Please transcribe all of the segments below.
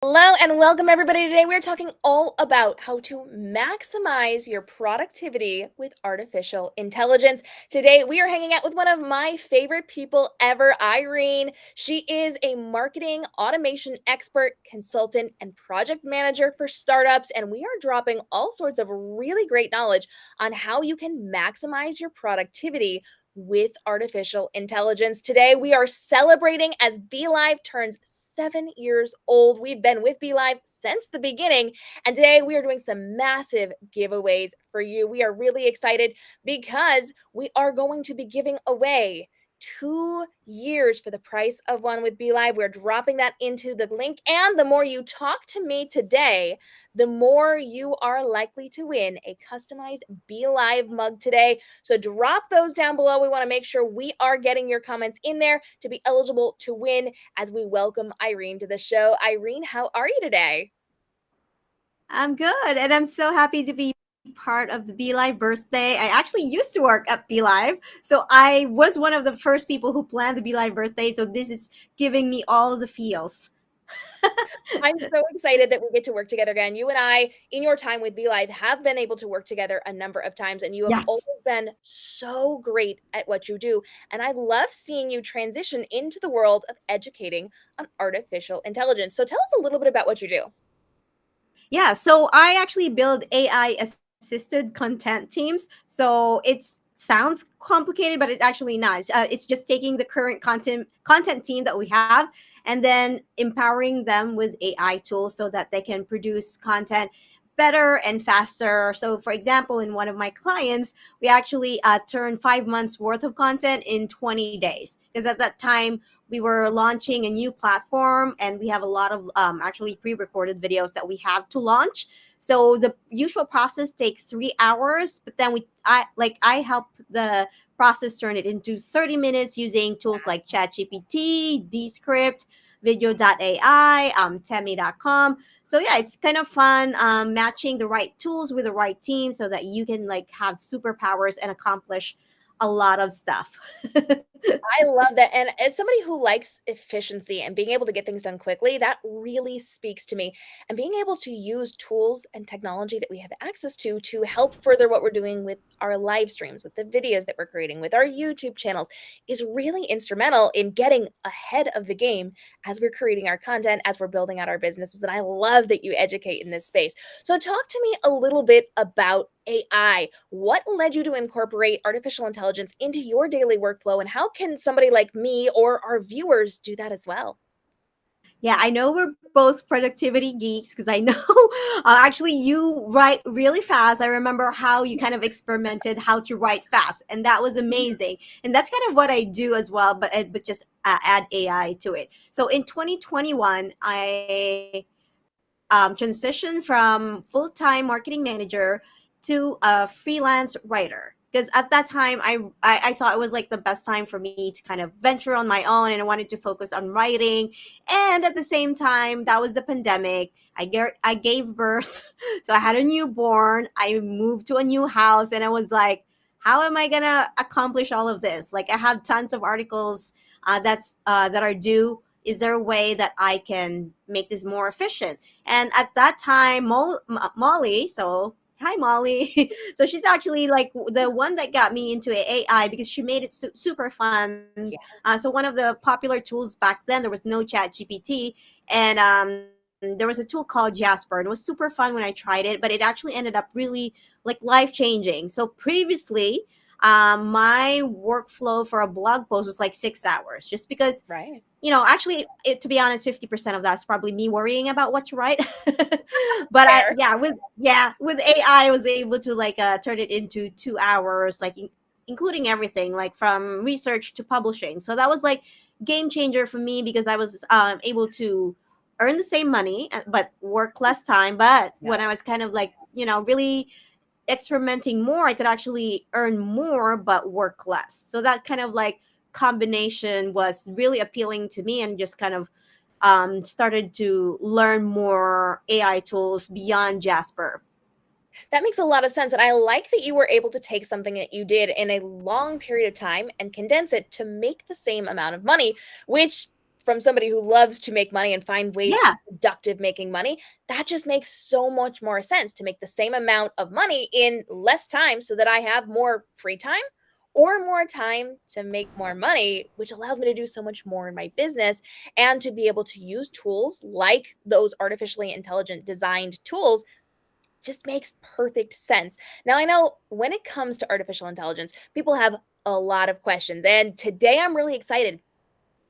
Hello and welcome everybody. Today we're talking all about how to maximize your productivity with artificial intelligence. Today we are hanging out with one of my favorite people ever, Irene. She is a marketing automation expert, consultant, and project manager for startups, and we are dropping all sorts of really great knowledge on how you can maximize your productivity with artificial intelligence. Today, we are celebrating as BeLive turns 7 years old. We've been with BeLive since the beginning, and today we are doing some massive giveaways for you. We are really excited because we are going to be giving away 2 years for the price of one with BeLive. We're dropping that into the link, and the more you talk to me today, the more you are likely to win a customized BeLive mug today. So drop those down below. We want to make sure we are getting your comments in there to be eligible to win as we welcome Irene to the show. Irene, how are you today? I'm good, and I'm so happy to be part of the BeLive birthday. I actually used to work at BeLive, so I was one of the first people who planned the BeLive birthday. So this is giving me all the feels. I'm so excited that we get to work together again. You and I, in your time with BeLive, have been able to work together a number of times, and you have always Yes. been so great at what you do. And I love seeing you transition into the world of educating on artificial intelligence. So tell us a little bit about what you do. Yeah, so I actually build AI assisted content teams. So it sounds complicated, but it's actually not. It's just taking the current content team that we have and then empowering them with AI tools so that they can produce content better and faster. So, for example, in one of my clients, we actually turned 5 months worth of content in 20 days because at that time we were launching a new platform and we have a lot of actually pre-recorded videos that we have to launch. So the usual process takes 3 hours, but then I help the process turn it into 30 minutes using tools like ChatGPT, Descript, video.ai, temi.com. So yeah, it's kind of fun matching the right tools with the right team so that you can like have superpowers and accomplish a lot of stuff. I love that. And as somebody who likes efficiency and being able to get things done quickly, that really speaks to me. And being able to use tools and technology that we have access to help further what we're doing with our live streams, with the videos that we're creating, with our YouTube channels is really instrumental in getting ahead of the game as we're creating our content, as we're building out our businesses. And I love that you educate in this space. So, talk to me a little bit about AI. What led you to incorporate artificial intelligence into your daily workflow, and how can somebody like me or our viewers do that as well? Yeah, I know we're both productivity geeks because I know actually you write really fast. I remember how you kind of experimented how to write fast, and that was amazing. And that's kind of what I do as well, but just add AI to it. So in 2021, I transition from full-time marketing manager to a freelance writer because at that time I thought it was like the best time for me to kind of venture on my own and I wanted to focus on writing. And at the same time, that was the pandemic. I gave birth, so I had a newborn. I moved to a new house and I was like, how am I gonna accomplish all of this? Like I have tons of articles that are due. Is there a way that I can make this more efficient? And at that time, Molly, so hi Molly, so she's actually like the one that got me into AI because she made it super fun. Yeah. So one of the popular tools back then, there was no Chat GPT, and there was a tool called Jasper, and it was super fun when I tried it, but it actually ended up really like life changing. So previously, my workflow for a blog post was like 6 hours, just because Right. actually, to be honest, 50% of that's probably me worrying about what to write. But Fair. with AI, I was able to like turn it into 2 hours, like including everything, like from research to publishing. So that was like game changer for me because I was able to earn the same money but work less time. But Yeah. when I was kind of like really experimenting more, I could actually earn more but work less. So that kind of like combination was really appealing to me and just kind of started to learn more AI tools beyond Jasper. That makes a lot of sense. And I like that you were able to take something that you did in a long period of time and condense it to make the same amount of money, which from somebody who loves to make money and find ways to Yeah. be productive making money, that just makes so much more sense to make the same amount of money in less time so that I have more free time or more time to make more money, which allows me to do so much more in my business and to be able to use tools like those artificially intelligent designed tools just makes perfect sense. Now, I know when it comes to artificial intelligence, people have a lot of questions. And today I'm really excited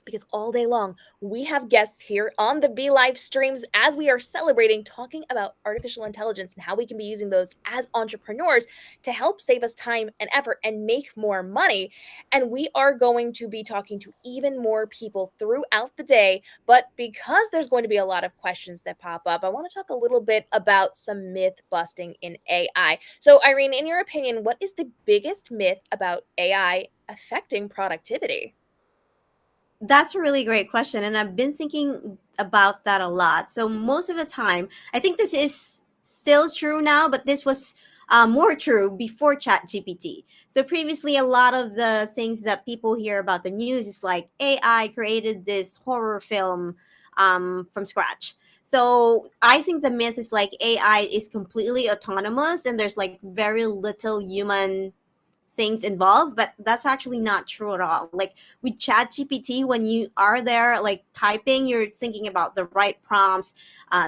because all day long we have guests here on the Be Live streams as we are celebrating talking about artificial intelligence and how we can be using those as entrepreneurs to help save us time and effort and make more money. And we are going to be talking to even more people throughout the day. But because there's going to be a lot of questions that pop up, I want to talk a little bit about some myth busting in AI. So, Irene, in your opinion, what is the biggest myth about AI affecting productivity? That's a really great question. And I've been thinking about that a lot. So, most of the time, I think this is still true now, but this was more true before ChatGPT. So, previously, a lot of the things that people hear about the news is like AI created this horror film from scratch. So, I think the myth is like AI is completely autonomous and there's like very little human things involved, but that's actually not true at all. Like with chat gpt, when you are there like typing, you're thinking about the right prompts,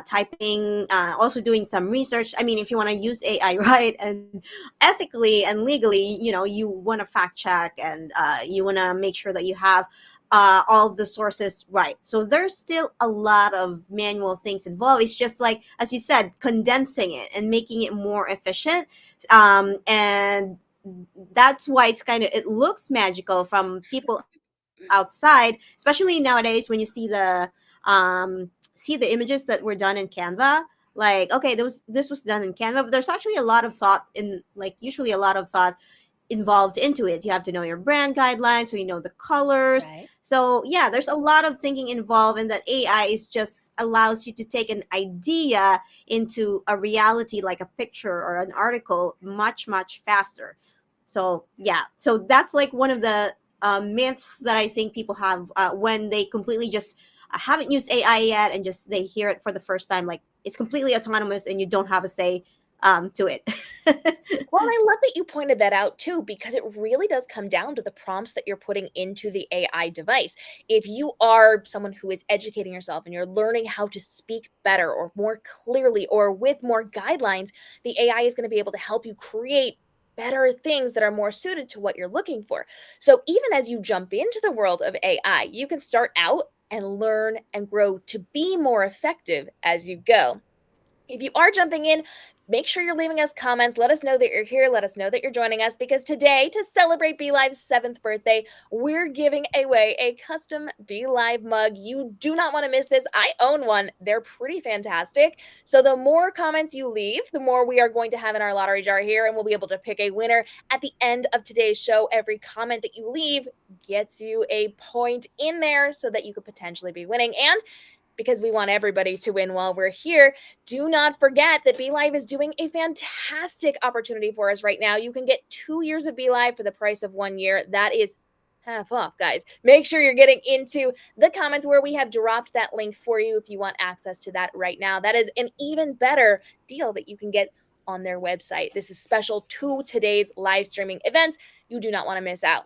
typing, also doing some research. I mean, if you want to use ai right and ethically and legally, you want to fact check, and you want to make sure that you have all the sources right. So there's still a lot of manual things involved. It's just like, as you said, condensing it and making it more efficient. And that's why it looks magical from people outside, especially nowadays when you see the images that were done in Canva. Like, okay, this was done in Canva, but there's actually a lot of thought in, like, usually a lot of thought involved into it. You have to know your brand guidelines, so you know the colors. Right. So yeah, there's a lot of thinking involved, and that AI is just allows you to take an idea into a reality, like a picture or an article, much faster. So yeah, so that's like one of the myths that I think people have when they completely just haven't used AI yet, and just they hear it for the first time. Like, it's completely autonomous and you don't have a say to it. Well, I love that you pointed that out too, because it really does come down to the prompts that you're putting into the AI device. If you are someone who is educating yourself and you're learning how to speak better or more clearly or with more guidelines, the AI is going to be able to help you create better things that are more suited to what you're looking for. So even as you jump into the world of AI, you can start out and learn and grow to be more effective as you go. If you are jumping in, make sure you're leaving us comments. Let us know that you're here. Let us know that you're joining us, because today, to celebrate Be Live's 7th birthday, we're giving away a custom Be Live mug. You do not want to miss this. I own one. They're pretty fantastic. So the more comments you leave, the more we are going to have in our lottery jar here, and we'll be able to pick a winner at the end of today's show. Every comment that you leave gets you a point in there so that you could potentially be winning. And because we want everybody to win while we're here, do not forget that Be Live is doing a fantastic opportunity for us right now. You can get 2 years of Be Live for the price of 1 year. That is half off, guys. Make sure you're getting into the comments where we have dropped that link for you if you want access to that right now. That is an even better deal that you can get on their website. This is special to today's live streaming events. You do not want to miss out.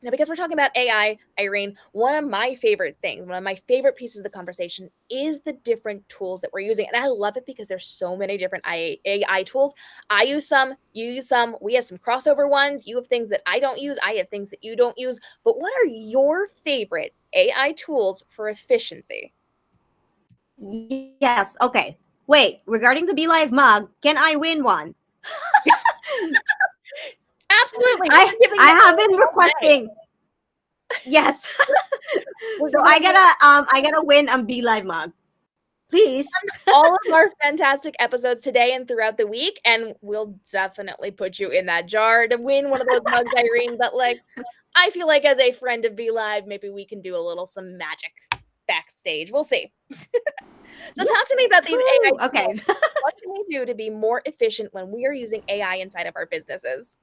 Now, because we're talking about AI, Irene, one of my favorite things, one of my favorite pieces of the conversation is the different tools that we're using. And I love it because there's so many different AI tools. I use some, you use some, we have some crossover ones. You have things that I don't use, I have things that you don't use. But what are your favorite AI tools for efficiency? Yes. Okay. Wait. Regarding the Be Live mug, can I win one? Absolutely. I We're giving I them have away been all day. requesting. Yes. We're So giving I them away gotta win a Be Live mug, please. all of our fantastic episodes today and throughout the week, and we'll definitely put you in that jar to win one of those mugs, Irene. But like, I feel like as a friend of Be Live, maybe we can do a little some magic backstage. We'll see. So talk to me about these AI Woo, okay. tools. What can we do to be more efficient when we are using AI inside of our businesses?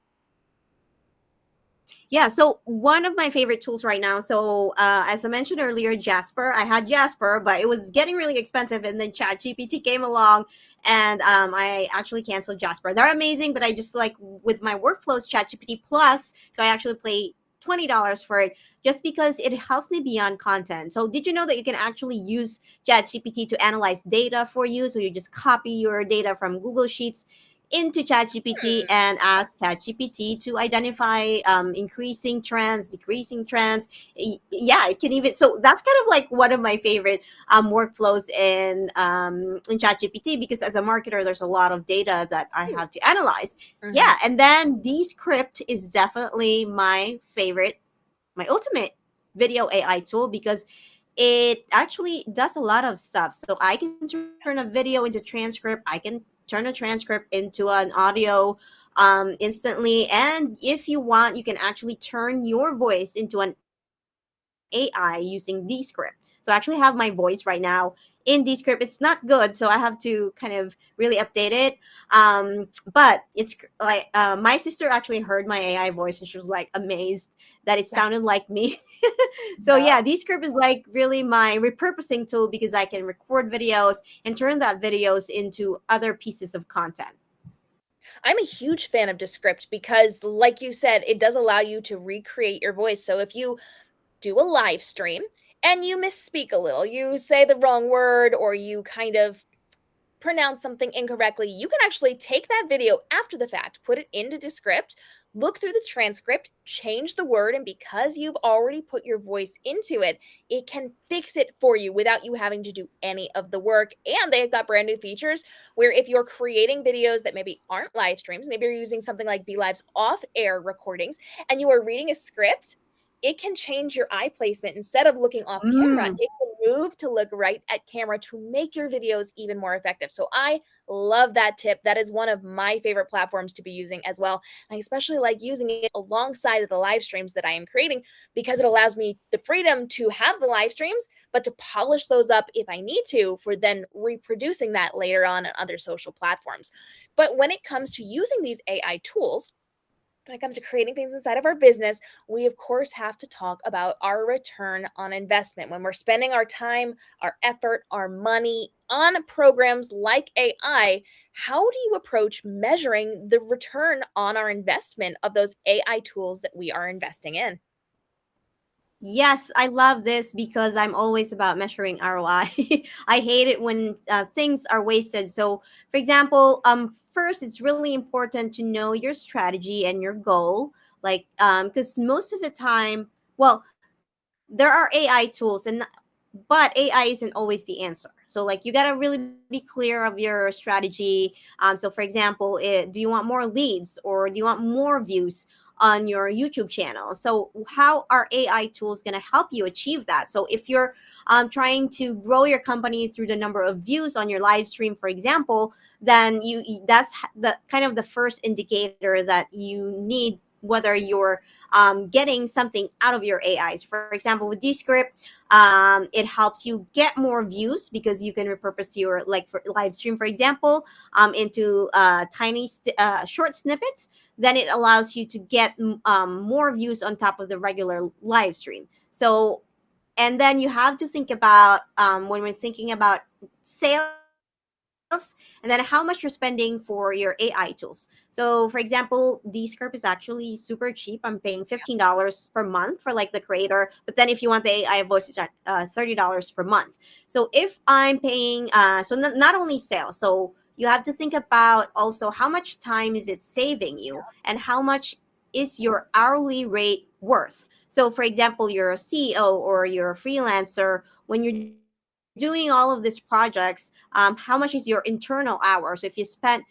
Yeah, so one of my favorite tools right now. So, as I mentioned earlier, Jasper. I had Jasper, but it was getting really expensive, and then ChatGPT came along, and I actually canceled Jasper. They're amazing, but I just like with my workflows, ChatGPT Plus. So I actually pay $20 for it just because it helps me beyond content. So, did you know that you can actually use ChatGPT to analyze data for you? So you just copy your data from Google Sheets into ChatGPT Hmm. and ask ChatGPT to identify increasing trends, decreasing trends. Yeah, it can even. So that's kind of like one of my favorite workflows in ChatGPT, because as a marketer, there's a lot of data that I have to analyze. Hmm. Yeah, and then Descript is definitely my favorite, my ultimate video AI tool, because it actually does a lot of stuff. So I can turn a video into transcript. I can turn a transcript into an audio instantly. And if you want, you can actually turn your voice into an AI using Descript. So I actually have my voice right now in Descript. It's not good, so I have to kind of really update it. But it's like my sister actually heard my AI voice and she was like amazed that it sounded like me. So Yeah. yeah, Descript is like really my repurposing tool, because I can record videos and turn that videos into other pieces of content. I'm a huge fan of Descript because, like you said, it does allow you to recreate your voice. So if you do a live stream and you misspeak a little, you say the wrong word, or you kind of pronounce something incorrectly, you can actually take that video after the fact, put it into Descript, look through the transcript, change the word, and because you've already put your voice into it, it can fix it for you without you having to do any of the work. And they've got brand new features where if you're creating videos that maybe aren't live streams, maybe you're using something like Be Live's off air recordings, and you are reading a script, it can change your eye placement. Instead of looking off camera, Mm. it can move to look right at camera to make your videos even more effective. So I love that tip. That is one of my favorite platforms to be using as well. I especially like using it alongside of the live streams that I am creating because it allows me the freedom to have the live streams, but to polish those up if I need to for then reproducing that later on other social platforms. But when it comes to using these AI tools, when it comes to creating things inside of our business, we of course have to talk about our return on investment. When we're spending our time, our effort, our money on programs like AI, how do you approach measuring the return on our investment of those AI tools that we are investing in? Yes, I love this because I'm always about measuring ROI. I hate it when things are wasted. So, for example, first, it's really important to know your strategy and your goal. Like, because most of the time, well, there are AI tools, but AI isn't always the answer. So, like, you gotta really be clear of your strategy. So, for example, do you want more leads or do you want more views on your YouTube channel? So, how are AI tools going to help you achieve that? So, if you're trying to grow your company through the number of views on your live stream, for example, then that's the kind of the first indicator that you need, whether you're getting something out of your AI. So, for example, with Descript, it helps you get more views because you can repurpose your, like, for live stream, for example, into short snippets. Then it allows you to get more views on top of the regular live stream. So, and then you have to think about, when we're thinking about sales, and then how much you're spending for your AI tools. So, for example, Descript is actually super cheap. I'm paying $15 per month for like the creator, but then if you want the AI voice, it's at $30 per month. So if I'm paying, so not only sales, so you have to think about also how much time is it saving you and how much is your hourly rate worth. So, for example, you're a CEO or you're a freelancer. When you're doing all of these projects, how much is your internal hour? So, if you spent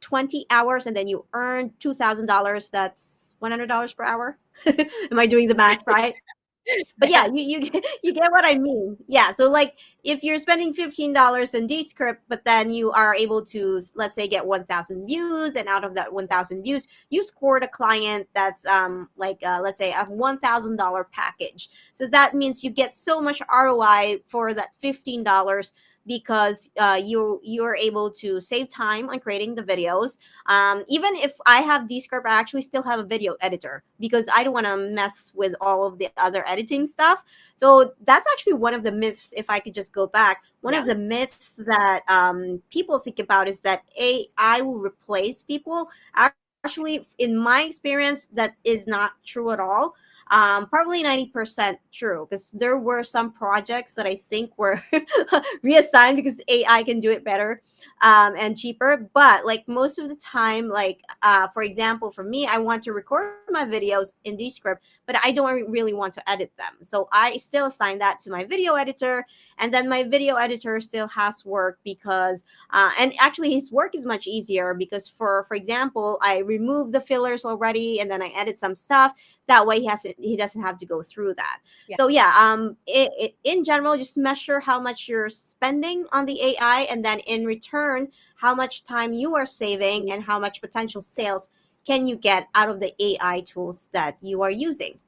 20 hours and then you earn $2,000, that's $100 per hour. Am I doing the math right? But yeah, you get what I mean. Yeah, so like if you're spending $15 in Descript, but then you are able to, let's say, get 1,000 views, and out of that 1,000 views, you scored a client that's like let's say a $1,000 package. So that means you get so much ROI for that $15 because you're able to save time on creating the videos. Even if I have Descript, I actually still have a video editor because I don't want to mess with all of the other editing stuff. So that's actually one of the myths. If I could just go back, one Yeah. of the myths that people think about is that AI will replace people. Actually, in my experience, that is not true at all. Probably 90% true, because there were some projects that I think were reassigned because AI can do it better and cheaper. But like most of the time, like for example, for me, I want to record my videos in Descript, but I don't really want to edit them. So I still assign that to my video editor, and then my video editor still has work because and actually his work is much easier because for example, I remove the fillers already and then I edit some stuff. That way he doesn't have to go through that. Yeah. So yeah, in general, just measure how much you're spending on the AI, and then in return, how much time you are saving and how much potential sales can you get out of the AI tools that you are using.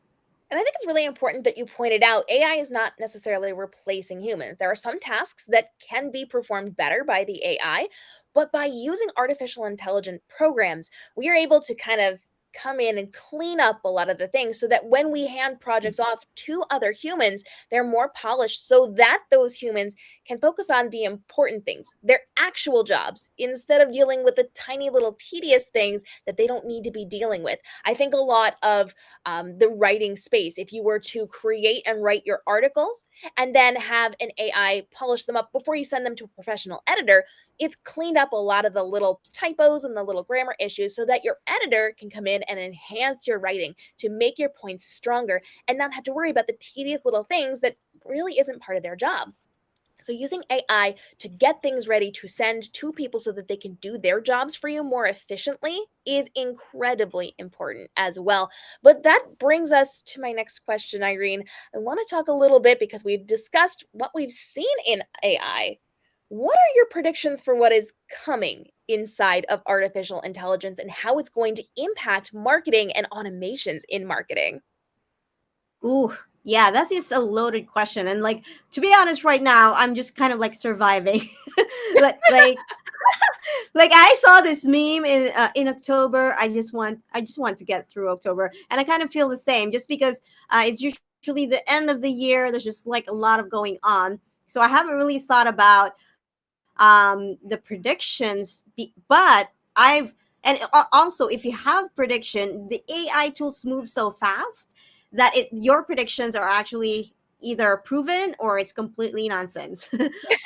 And I think it's really important that you pointed out AI is not necessarily replacing humans. There are some tasks that can be performed better by the AI, but by using artificial intelligent programs, we are able to kind of come in and clean up a lot of the things so that when we hand projects off to other humans, they're more polished so that those humans can focus on the important things, their actual jobs, instead of dealing with the tiny little tedious things that they don't need to be dealing with. I think a lot of the writing space. If you were to create and write your articles and then have an AI polish them up before you send them to a professional editor, it's cleaned up a lot of the little typos and the little grammar issues so that your editor can come in and enhance your writing to make your points stronger and not have to worry about the tedious little things that really isn't part of their job. So, using AI to get things ready to send to people so that they can do their jobs for you more efficiently is incredibly important as well. But that brings us to my next question, Irene. I want to talk a little bit because we've discussed what we've seen in AI. What are your predictions for what is coming inside of artificial intelligence and how it's going to impact marketing and automations in marketing? Ooh, yeah, that is a loaded question. And like, to be honest, right now, I'm just kind of like surviving. like like I saw this meme in October. I just want to get through October, and I kind of feel the same just because it's usually the end of the year. There's just like a lot of going on, so I haven't really thought about the predictions. But I've and also, if you have prediction, the AI tools move so fast that your predictions are actually either proven or it's completely nonsense.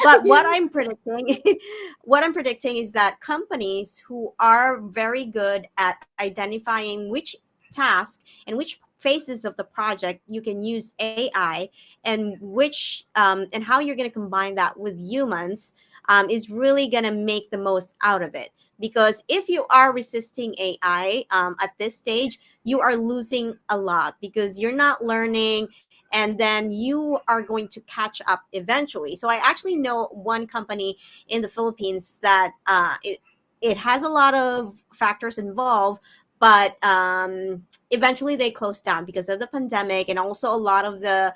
But what I'm predicting, what I'm predicting is that companies who are very good at identifying which task and which phases of the project you can use AI, and which and how you're going to combine that with humans, is really going to make the most out of it. Because if you are resisting AI at this stage, you are losing a lot because you're not learning, and then you are going to catch up eventually. So I actually know one company in the Philippines that it has a lot of factors involved, but eventually they closed down because of the pandemic, and also a lot of the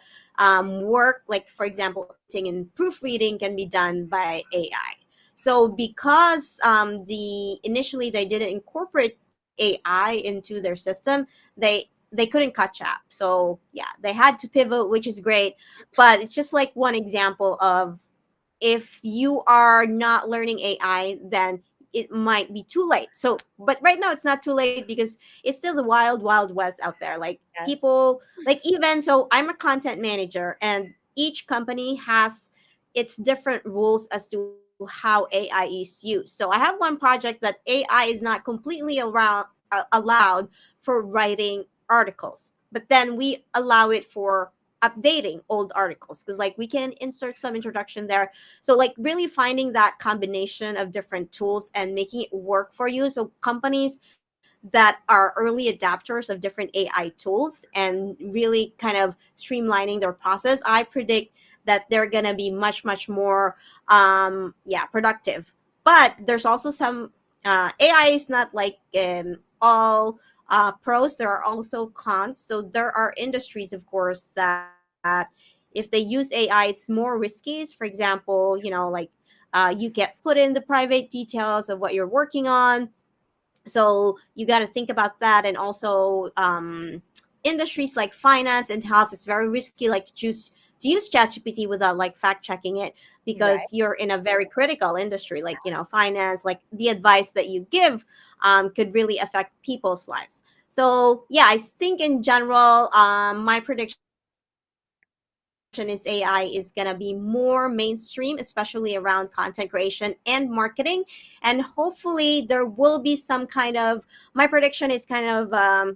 work, like for example, editing and proofreading, can be done by AI. So because the initially they didn't incorporate AI into their system, they couldn't catch up. So yeah, they had to pivot, which is great. But it's just like one example of, if you are not learning AI, then it might be too late. So, but right now it's not too late because it's still the wild, wild west out there. Like Yes. people, like even so, I'm a content manager, and each company has its different rules as to how AI is used. So I have one project that AI is not completely allowed for writing articles, but then we allow it for updating old articles, because like we can insert some introduction there. So like really finding that combination of different tools and making it work for you. So companies that are early adapters of different AI tools and really kind of streamlining their process, I predict that they're going to be much, much more yeah, productive. But there's also some AI is not like all pros. There are also cons. So there are industries, of course, that if they use AI, it's more risky. For example, like you get put in the private details of what you're working on, so you got to think about that. And also industries like finance and health, it's very risky, like to use ChatGPT without like fact checking it, Right. because you're in a very critical industry, like finance. Like the advice that you give could really affect people's lives. So yeah, I think in general, my prediction is AI is going to be more mainstream, especially around content creation and marketing. And hopefully, there will be some kind of, my prediction is kind of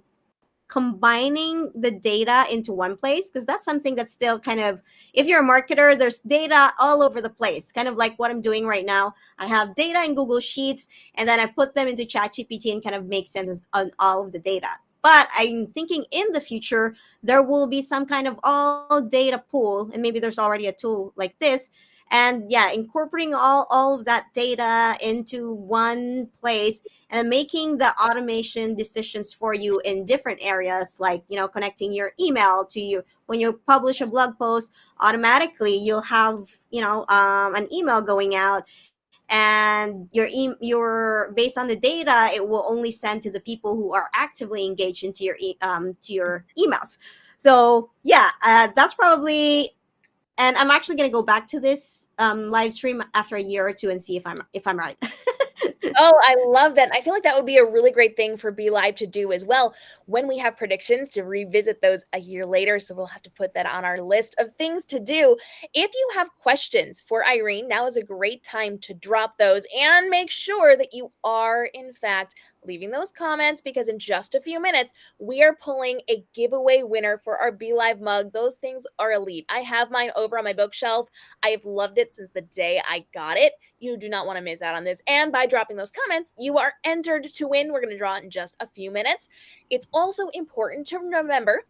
combining the data into one place, because that's something that's still kind of, if you're a marketer, there's data all over the place, kind of like what I'm doing right now. I have data in Google Sheets, and then I put them into ChatGPT and kind of make sense on all of the data. But I'm thinking in the future there will be some kind of all data pool, and maybe there's already a tool like this. And yeah, incorporating all of that data into one place, and making the automation decisions for you in different areas, like connecting your email to you. When you publish a blog post, automatically you'll have an email going out, and your based on the data, it will only send to the people who are actively engaged into to your emails. So yeah, that's probably. And I'm actually going to go back to this live stream after a year or two and see if I'm right. Oh, I love that. I feel like that would be a really great thing for Be Live to do as well when we have predictions, to revisit those a year later. So we'll have to put that on our list of things to do. If you have questions for Irene, now is a great time to drop those, and make sure that you are, in fact, leaving those comments, because in just a few minutes, we are pulling a giveaway winner for our Be Live mug. Those things are elite. I have mine over on my bookshelf. I have loved it since the day I got it. You do not want to miss out on this. And by dropping those comments, you are entered to win. We're going to draw it in just a few minutes. It's also important to remember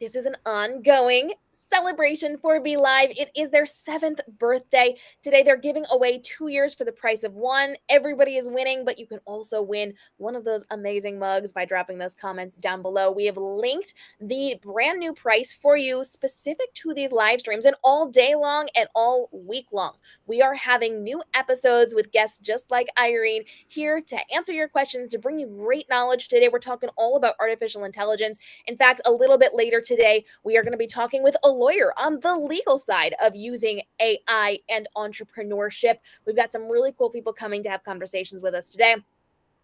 this is an ongoing celebration for Be Live. It is their 7th birthday. Today, they're giving away 2 years for the price of one. Everybody is winning, but you can also win one of those amazing mugs by dropping those comments down below. We have linked the brand new price for you specific to these live streams, and all day long and all week long. We are having new episodes with guests just like Irene here to answer your questions, to bring you great knowledge. Today, we're talking all about artificial intelligence. In fact, a little bit later today, we are going to be talking with a lawyer on the legal side of using AI and entrepreneurship. We've got some really cool people coming to have conversations with us today.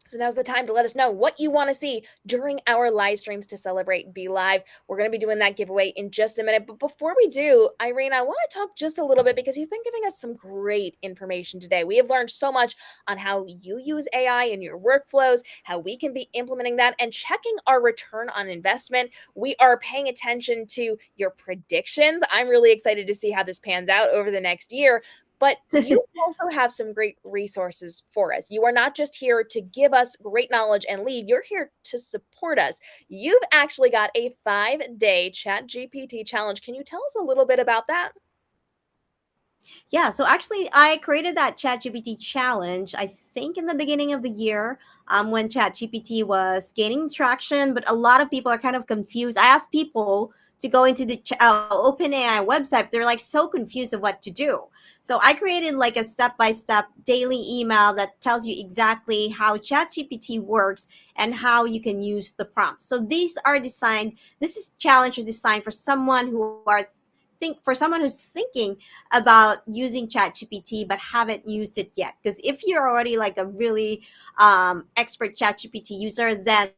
So now's the time to let us know what you want to see during our live streams to celebrate Be Live. We're going to be doing that giveaway in just a minute. But before we do, Irene, I want to talk just a little bit, because you've been giving us some great information today. We have learned so much on how you use AI in your workflows, how we can be implementing that and checking our return on investment. We are paying attention to your predictions. I'm really excited to see how this pans out over the next year. But you also have some great resources for us. You are not just here to give us great knowledge and leave, you're here to support us. You've actually got a 5-day Chat GPT challenge. Can you tell us a little bit about that? Yeah, so actually, I created that ChatGPT challenge, I think, in the beginning of the year, when ChatGPT was gaining traction, but a lot of people are kind of confused. I asked people to go into the OpenAI website. They're like so confused of what to do. So I created like a step-by-step daily email that tells you exactly how ChatGPT works and how you can use the prompt. So this is challenge is designed for someone for someone who's thinking about using ChatGPT but haven't used it yet. Because if you're already like a really expert ChatGPT user, then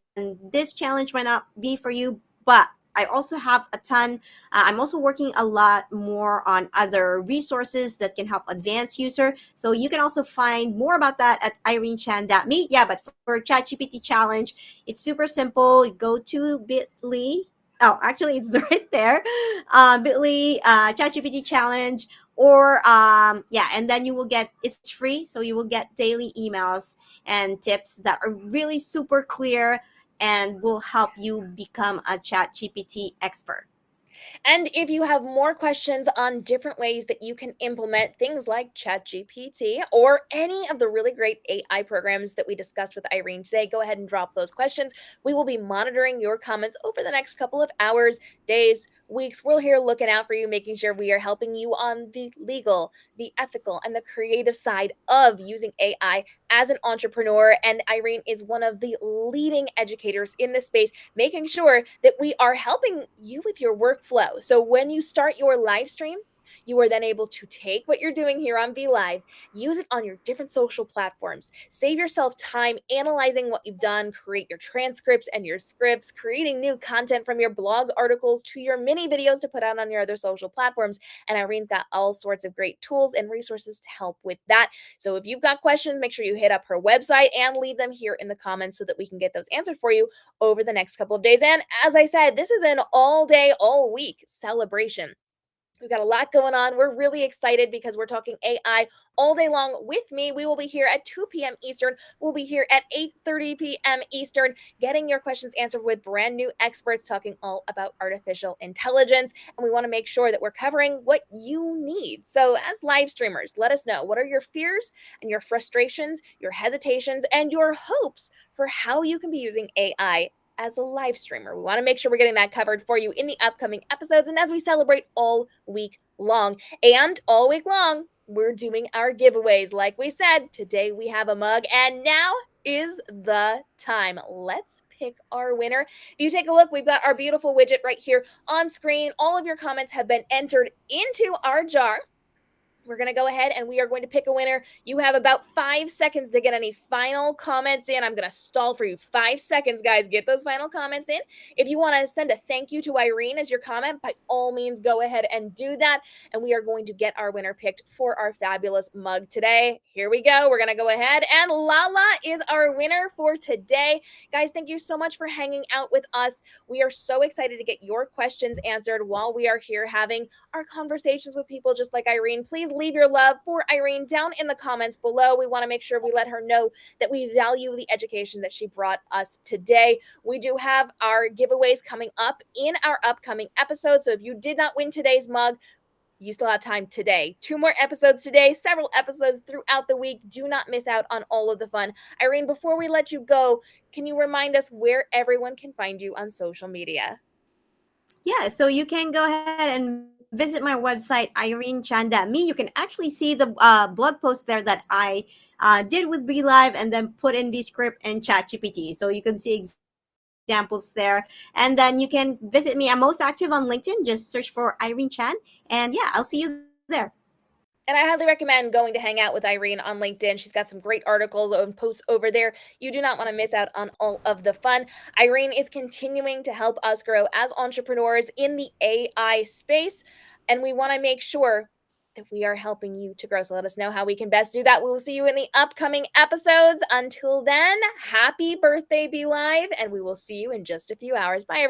this challenge might not be for you. But I also have a ton. I'm also working a lot more on other resources that can help advanced user. So you can also find more about that at irenechan.me. Yeah, but for ChatGPT challenge, it's super simple. You go to bit.ly. Oh, actually, it's right there. Bit.ly ChatGPT challenge, or yeah, and then you will get, it's free, so you will get daily emails and tips that are really super clear and will help you become a ChatGPT expert. And if you have more questions on different ways that you can implement things like ChatGPT or any of the really great AI programs that we discussed with Irene today, go ahead and drop those questions. We will be monitoring your comments over the next couple of hours, days, weeks. We're here looking out for you, making sure we are helping you on the legal, the ethical, and the creative side of using AI as an entrepreneur. And Irene is one of the leading educators in this space, making sure that we are helping you with your workflow. So when you start your live streams, you are then able to take what you're doing here on Be Live, use it on your different social platforms, save yourself time analyzing what you've done, create your transcripts and your scripts, creating new content from your blog articles to your mini videos to put out on your other social platforms. And Irene's got all sorts of great tools and resources to help with that. So if you've got questions, make sure you hit up her website and leave them here in the comments so that we can get those answered for you over the next couple of days. And as I said, this is an all day, all week celebration. We've got a lot going on. We're really excited because we're talking AI all day long with me. We will be here at 2 p.m. Eastern. We'll be here at 8:30 p.m. Eastern, getting your questions answered with brand new experts talking all about artificial intelligence. And we want to make sure that we're covering what you need. So, as live streamers, let us know, what are your fears and your frustrations, your hesitations, and your hopes for how you can be using AI as a live streamer. We want to make sure we're getting that covered for you in the upcoming episodes and as we celebrate all week long. And all week long, we're doing our giveaways. Like we said, today we have a mug, and now is the time. Let's pick our winner. If you take a look, we've got our beautiful widget right here on screen. All of your comments have been entered into our jar. We're going to go ahead and we are going to pick a winner. You have about 5 seconds to get any final comments in. I'm going to stall for you. 5 seconds, guys. Get those final comments in. If you want to send a thank you to Irene as your comment, by all means, go ahead and do that. And we are going to get our winner picked for our fabulous mug today. Here we go. We're going to go ahead, and Lala is our winner for today. Guys, thank you so much for hanging out with us. We are so excited to get your questions answered while we are here having our conversations with people just like Irene. Please leave your love for Irene down in the comments below. We want to make sure we let her know that we value the education that she brought us today. We do have our giveaways coming up in our upcoming episodes. So if you did not win today's mug, you still have time today. 2 more episodes today, several episodes throughout the week. Do not miss out on all of the fun. Irene, before we let you go, can you remind us where everyone can find you on social media? Yeah, so you can go ahead and visit my website, irenechan.me. You can actually see the blog post there that I did with Be Live and then put in the script in ChatGPT. So you can see examples there. And then you can visit me. I'm most active on LinkedIn. Just search for Irene Chan. And yeah, I'll see you there. And I highly recommend going to hang out with Irene on LinkedIn. She's got some great articles and posts over there. You do not want to miss out on all of the fun. Irene is continuing to help us grow as entrepreneurs in the AI space. And we want to make sure that we are helping you to grow. So let us know how we can best do that. We will see you in the upcoming episodes. Until then, happy birthday, Be Live. And we will see you in just a few hours. Bye, everyone.